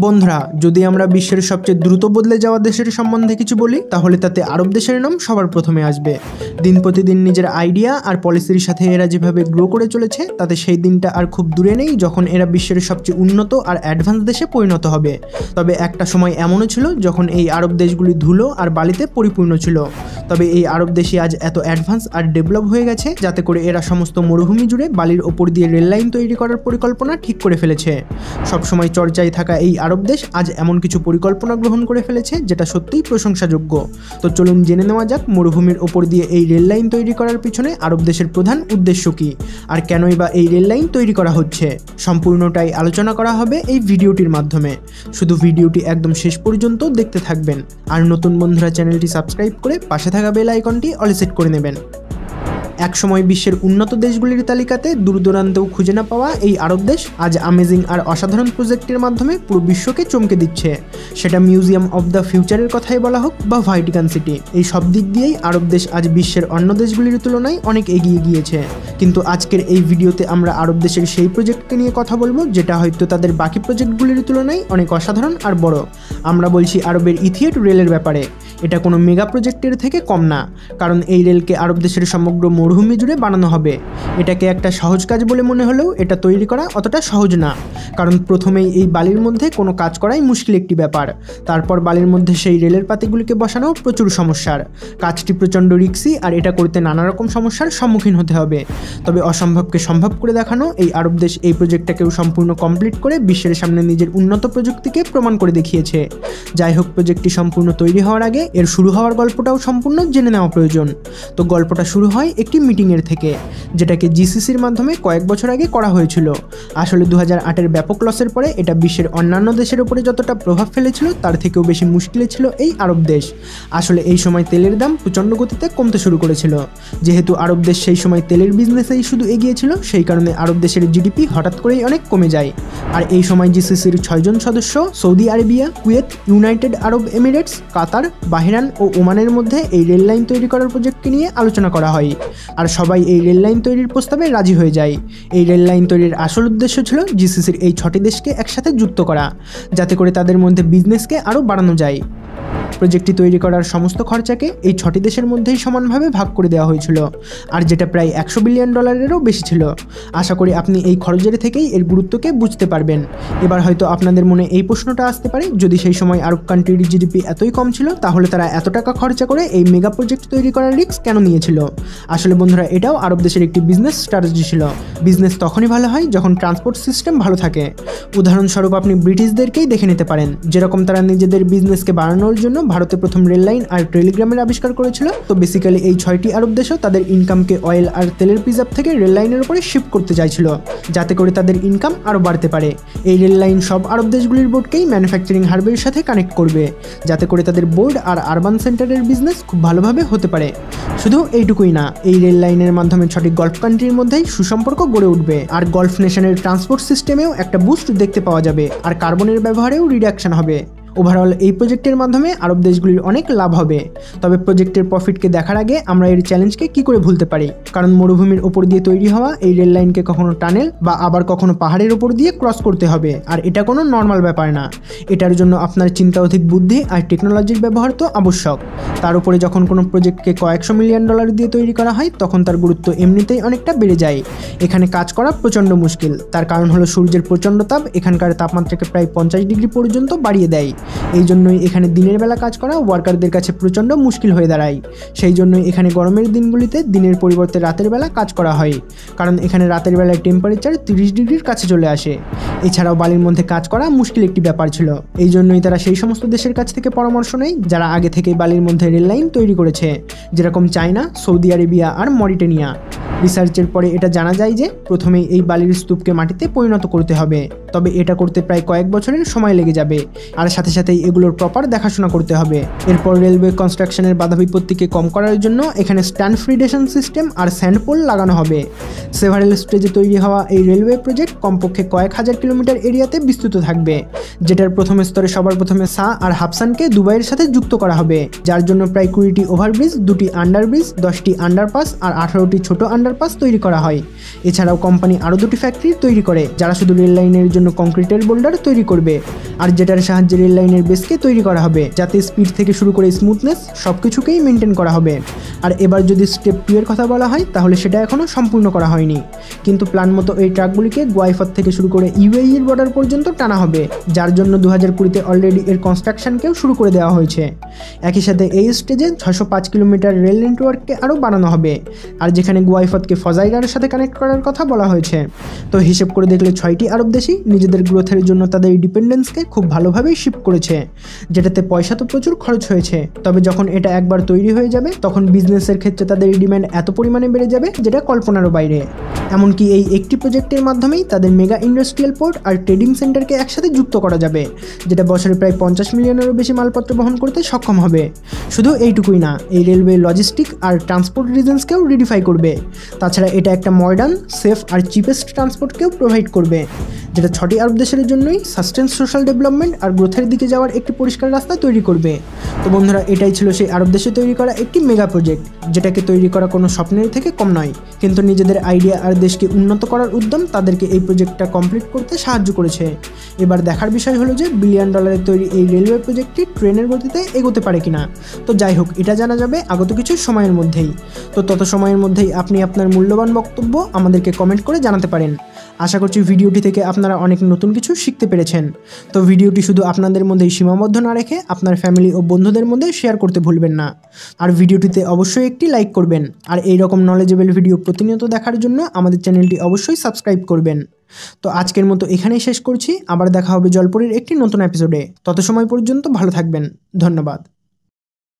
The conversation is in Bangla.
বন্ধুরা, যদি আমরা বিশ্বের সবচেয়ে দ্রুত বদলে যাওয়া দেশের সম্বন্ধে কিছু বলি তাহলে তাতে আরব দেশের নাম সবার প্রথমে আসবে। দিন প্রতিদিন নিজের আইডিয়া আর পলিসির সাথে এরা যেভাবে গ্রো করে চলেছে তাতে সেই দিনটা আর খুব দূরে নেই যখন এরা বিশ্বের সবচেয়ে উন্নত আর অ্যাডভান্স দেশে পরিণত হবে। তবে একটা সময় এমনও ছিল যখন এই আরব দেশগুলি ধুলো আর বালিতে পরিপূর্ণ ছিল। তবে এই আরব দেশই আজ এত অ্যাডভান্স আর ডেভেলপ হয়ে গেছে যাতে করে এরা সমস্ত মরুভূমি জুড়ে বালির ওপর দিয়ে রেল লাইন তৈরি করার পরিকল্পনা ঠিক করে ফেলেছে। সবসময় চর্চায় থাকা এই আরব দেশ আজ এমন কিছু পরিকল্পনা গ্রহণ করে ফেলেছে যেটা সত্যিই প্রশংসাযোগ্য। তো চলুন জেনে নেওয়া যাক মরুভূমির ওপর দিয়ে এই রেল লাইন তৈরি করার পিছনে আরব দেশের প্রধান উদ্দেশ্য কী, আর কেনই বা এই রেল লাইন তৈরি করা হচ্ছে। সম্পূর্ণটাই আলোচনা করা হবে এই ভিডিওটির মাধ্যমে। শুধু ভিডিওটি একদম শেষ পর্যন্ত দেখতে থাকবেন, আর নতুন বন্ধুরা চ্যানেলটি সাবস্ক্রাইব করে পাশে থাকা বেল আইকনটি অল সেট করে নেবেন। একসময় বিশ্বের উন্নত দেশগুলির তালিকাতে দূরদূরান্তেও খুঁজে না পাওয়া এই আরব দেশ আজ অ্যামেজিং আর অসাধারণ প্রজেক্টের মাধ্যমে পুরো বিশ্বকে চমকে দিচ্ছে। সেটা মিউজিয়াম অব দ্য ফিউচারের কথাই বলা হোক বা ভাটিকান সিটি, এই সব দিক দিয়েই আরব দেশ আজ বিশ্বের অন্য দেশগুলির তুলনায় অনেক এগিয়ে গিয়েছে। কিন্তু আজকের এই ভিডিওতে আমরা আরব দেশের সেই প্রজেক্টকে নিয়ে কথা বলবো যেটা হয়তো তাদের বাকি প্রজেক্টগুলির তুলনায় অনেক অসাধারণ আর বড়। আমরা বলছি আরবের ইথিয়েট রেলের ব্যাপারে। এটা কোনো মেগা প্রজেক্টের থেকে কম না, কারণ এই রেলকে আরব দেশের সমগ্র মরুভূমি জুড়ে বানানো হবে। এটাকে একটা সহজ কাজ বলে মনে হলেও এটা তৈরি করা অতটা সহজ না, কারণ প্রথমেই এই বালির মধ্যে কোনো কাজ করাই মুশকিল একটি ব্যাপার। তারপর বালির মধ্যে সেই রেলের পাতিগুলিকে বসানো প্রচুর সমস্যার। কাজটি প্রচণ্ড রিস্কি আর এটা করতে নানা রকম সমস্যার সম্মুখীন হতে হবে। তবে অসম্ভবকে সম্ভব করে দেখানো এই আরব দেশ এই প্রজেক্টটাকেও সম্পূর্ণ কমপ্লিট করে বিশ্বের সামনে নিজের উন্নত প্রযুক্তিকে প্রমাণ করে দেখিয়েছে। যাই হোক, প্রজেক্টটি সম্পূর্ণ তৈরি হওয়ার আগে এর শুরু হওয়ার গল্পটাও সম্পূর্ণ জেনে নেওয়া প্রয়োজন। তো গল্পটা শুরু হয় একটি মিটিংয়ের থেকে, যেটাকে জিসিসির মাধ্যমে কয়েক বছর আগে করা হয়েছিল। আসলে 2008-এর ব্যাপক লসের পরে এটা বিশ্বের অন্যান্য দেশের উপরে যতটা প্রভাব ফেলেছিল তার থেকেও বেশি মুশকিলে ছিল এই আরব দেশ। আসলে এই সময় তেলের দাম প্রচণ্ড গতিতে কমতে শুরু করেছিল। যেহেতু আরব দেশ সেই সময় তেলের বিজনেসেই শুধু এগিয়েছিল, সেই কারণে আরব দেশের জিডিপি হঠাৎ করেই অনেক কমে যায়। আর এই সময় জিসিসির 6 জন সদস্য Saudi Arabia, Kuwait, United Arab Emirates, Qatar, Bahrain ও ওমানের মধ্যে এই রেল লাইন তৈরি করার প্রজেক্টকে নিয়ে আলোচনা করা হয়। আর সবাই এই রেল লাইন তৈরির প্রস্তাবে রাজি হয়ে যায়। এই রেল লাইন তৈরির আসল উদ্দেশ্য ছিল জিসিসির এই 6টি দেশকে একসাথে যুক্ত করা, যাতে করে তাদের মধ্যে বিজনেসকে আরও বাড়ানো যায়। প্রজেক্টটি তৈরি করার সমস্ত খরচাকে এই 6টি দেশের মধ্যেই সমানভাবে ভাগ করে দেওয়া হয়েছিল, আর যেটা প্রায় $100 বিলিয়নেরও বেশি ছিল। আশা করি আপনি এই খরচের থেকেই এর গুরুত্বকে বুঝতে পারবেন। এবার হয়তো আপনাদের মনে এই প্রশ্নটা আসতে পারে, যদি সেই সময় আরব কান্ট্রির জিডিপি এতই কম ছিল তাহলে তারা এত টাকা খরচা করে এই মেগা প্রজেক্ট তৈরি করার রিস্ক কেন নিয়েছিল? আসলে বন্ধুরা, এটাও আরব দেশের একটি বিজনেস স্ট্র্যাটেজি ছিল। বিজনেস তখনই ভালো হয় যখন ট্রান্সপোর্ট সিস্টেম ভালো থাকে। উদাহরণস্বরূপ আপনি ব্রিটিশদেরকেই দেখে নিতে পারেন, যেরকম তারা নিজেদের বিজনেসকে বাড়ানোর জন্য ভারতে প্রথম রেল লাইন আর টেলিগ্রামের আবিষ্কার করেছিল। তো বেসিক্যালি এই 6টি আরব দেশও তাদের ইনকামকে অয়েল আর তেলের রিজার্ভ থেকে রেল লাইনের উপরে শিফট করতে চাইছিল, যাতে করে তাদের ইনকাম আরও বাড়তে পারে। এই রেল লাইন সব আরব দেশগুলির বোর্ডকেই ম্যানুফ্যাকচারিং হাবের সাথে কানেক্ট করবে, যাতে করে তাদের বোর্ড আর আরবান সেন্টারের বিজনেস খুব ভালোভাবে হতে পারে। শুধু এইটুকুই না, এই রেল লাইনের মাধ্যমে 6টি গলফ কান্ট্রির মধ্যেই সুসম্পর্ক গড়ে উঠবে, আর গলফ নেশনের ট্রান্সপোর্ট সিস্টেমেও একটা বুস্ট দেখতে পাওয়া যাবে, আর কার্বনের ব্যবহারেও রিডাকশন হবে। ওভারঅল এই প্রজেক্টের মাধ্যমে আরব দেশগুলির অনেক লাভ হবে। তবে প্রজেক্টের প্রফিটকে দেখার আগে আমরা এর চ্যালেঞ্জকে কি করে ভুলতে পারি, কারণ মরুভূমির ওপর দিয়ে তৈরি হওয়া এই রেল লাইনকে কখনো টানেল বা আবার কখনো পাহাড়ের ওপর দিয়ে ক্রস করতে হবে, আর এটা কোনো নর্মাল ব্যাপার না। এটার জন্য আপনার চিন্তা অধিক বুদ্ধি আর টেকনোলজির ব্যবহার তো আবশ্যক। তার উপরে যখন কোনো প্রজেক্টকে কয়েকশো $100 মিলিয়ন দিয়ে তৈরি করা হয় তখন তার গুরুত্ব এমনিতেই অনেকটা বেড়ে যায়। এখানে কাজ করা প্রচণ্ড মুশকিল, তার কারণ হলো সূর্যের প্রচণ্ড তাপ এখানকার তাপমাত্রাকে প্রায় 50 ডিগ্রি পর্যন্ত বাড়িয়ে দেয়। এই জন্যই এখানে দিনের বেলা কাজ করা ওয়ার্কারদের কাছে প্রচণ্ড মুশকিল হয়ে দাঁড়ায়। সেই জন্যই এখানে গরমের দিনগুলিতে দিনের পরিবর্তে রাতের বেলা কাজ করা হয়, কারণ এখানে রাতের বেলায় টেম্পারেচার 30 ডিগ্রির কাছে চলে আসে। এছাড়াও বালির মধ্যে কাজ করা মুশকিল একটি ব্যাপার ছিল। এই জন্যই তারা সেই সমস্ত দেশের কাছ থেকে পরামর্শ নেয় যারা আগে থেকেই বালির মধ্যে রেল লাইন তৈরি করেছে, যেরকম চায়না, সৌদি আরবিয়া আর মরিটানিয়া। রিসার্চের পরে এটা জানা যায় যে প্রথমেই এই বালির স্তূপকে মাটিতে পরিণত করতে হবে, তবে এটা করতে প্রায় কয়েক বছরের সময় লেগে যাবে, আর সাথে সাথেই এগুলোর প্রপার দেখাশোনা করতে হবে। এরপর রেলওয়ে কনস্ট্রাকশনের বাধা বিপত্তিকে কম করার জন্য এখানে স্ট্যান্ড ফ্রিডেশন সিস্টেম আর স্যান্ডপোল লাগানো হবে। সেভারেল স্টেজে তৈরি হওয়া এই রেলওয়ে প্রজেক্ট কমপক্ষে কয়েক হাজার কিলোমিটার এরিয়াতে বিস্তৃত থাকবে, যেটার প্রথম স্তরে সবার প্রথমে সা আর হাবসানকে দুবাইয়ের সাথে যুক্ত করা হবে, যার জন্য প্রায় 20টি ওভারব্রিজ, 2টি আন্ডারব্রিজ, 10টি আন্ডারপাস আর 18টি ছোট আন্ডার আন্ডারপাস তৈরি করা হয়। এছাড়াও কোম্পানি আরও 2টি ফ্যাক্টরি তৈরি করে, যারা শুধু রেল লাইনের জন্য কংক্রিটের বোল্ডার তৈরি করবে, আর যেটার সাহায্যে রেল লাইনের বেসকে তৈরি করা হবে, যাতে স্পিড থেকে শুরু করে স্মুথনেস সব কিছুকেই মেনটেন করা হবে। আর এবার যদি স্টেপ 2 এর কথা বলা হয়, তাহলে সেটা এখনও সম্পূর্ণ করা হয়নি, কিন্তু প্ল্যান মতো এই ট্রাকগুলিকে গোয়াইফাত থেকে শুরু করে ইউএই এর বর্ডার পর্যন্ত টানা হবে, যার জন্য 2020-তে অলরেডি এর কনস্ট্রাকশনকেও শুরু করে দেওয়া হয়েছে। একই সাথে এই স্টেজে 605 কিলোমিটার রেল নেটওয়ার্ককে আরও বাড়ানো হবে, আর যেখানে গোয়াইফাতকে ফজাইরার সাথে কানেক্ট করার কথা বলা হয়েছে। তো হিসেব করে দেখলে 6টি আরব দেশই নিজেদের গ্রোথের জন্য তাদের ডিপেন্ডেন্সকে খুব ভালোভাবেই শিফট করেছে, যেটাতে পয়সা তো প্রচুর খরচ হয়েছে, তবে যখন এটা একবার তৈরি হয়ে যাবে তখন বিজনেসের ক্ষেত্রে তাদের ডিম্যান্ড এত পরিমাণে বেড়ে যাবে যেটা কল্পনারও বাইরে। এমনকি এই একটি প্রজেক্টের মাধ্যমেই তাদের মেগা ইন্ডাস্ট্রিয়াল পোর্ট আর ট্রেডিং সেন্টারকে একসাথে যুক্ত করা যাবে, যেটা বছরে প্রায় 50 মিলিয়নেরও বেশি মালপত্র বহন করতে সক্ষম হবে। শুধু এইটুকুই না, এই রেলওয়ে লজিস্টিক আর ট্রান্সপোর্ট রিজনসকেও রিডিফাই করবে। তাছাড়া এটা একটা মডার্ন, সেফ আর চিপেস্ট ট্রান্সপোর্টকেও প্রোভাইড করবে, যেটা 6টি আরব দেশের জন্যই সাস্টেন সোশ্যাল ডেভেলপমেন্ট আর গ্রোথের দিকে যাওয়ার একটি পরিষ্কার রাস্তা তৈরি করবে। তো বন্ধুরা, এটাই ছিল সেই আরব দেশে তৈরি করা একটি মেগা প্রজেক্ট, যেটাকে তৈরি করা কোনো স্বপ্নের থেকে কম নয়, কিন্তু নিজেদের আইডিয়া আর দেশকে উন্নত করার উদ্যম তাদেরকে এই প্রজেক্টটা কমপ্লিট করতে সাহায্য করেছে। এবার দেখার বিষয় হলো যে $1 বিলিয়ন তৈরি এই রেলওয়ে প্রজেক্টটি ট্রেনের গতিতে এগোতে পারে কিনা। তো যাই হোক, এটা জানা যাবে আগত কিছু সময়ের মধ্যেই। তো তত সময়ের মধ্যেই আপনি আপনার মূল্যবান বক্তব্য আমাদেরকে কমেন্ট করে জানাতে পারেন। আশা করছি ভিডিওটি থেকে আপনারা অনেক নতুন কিছু শিখতে পেরেছেন। তো ভিডিওটি শুধু আপনাদের মধ্যেই সীমাবদ্ধ না রেখে আপনার ফ্যামিলি ও বন্ধুদের মধ্যে শেয়ার করতে ভুলবেন না। আর ভিডিওটিতে অবশ্যই একটি লাইক করবেন। আর এই রকম নলেজেবল ভিডিও প্রতিনিয়ত দেখার জন্য আমাদের চ্যানেলটি অবশ্যই সাবস্ক্রাইব করবেন। তো আজকের মতো এখানেই শেষ করছি। আবার দেখা হবে জলপরীর একটি নতুন এপিসোডে। তত সময় পর্যন্ত ভালো থাকবেন। ধন্যবাদ।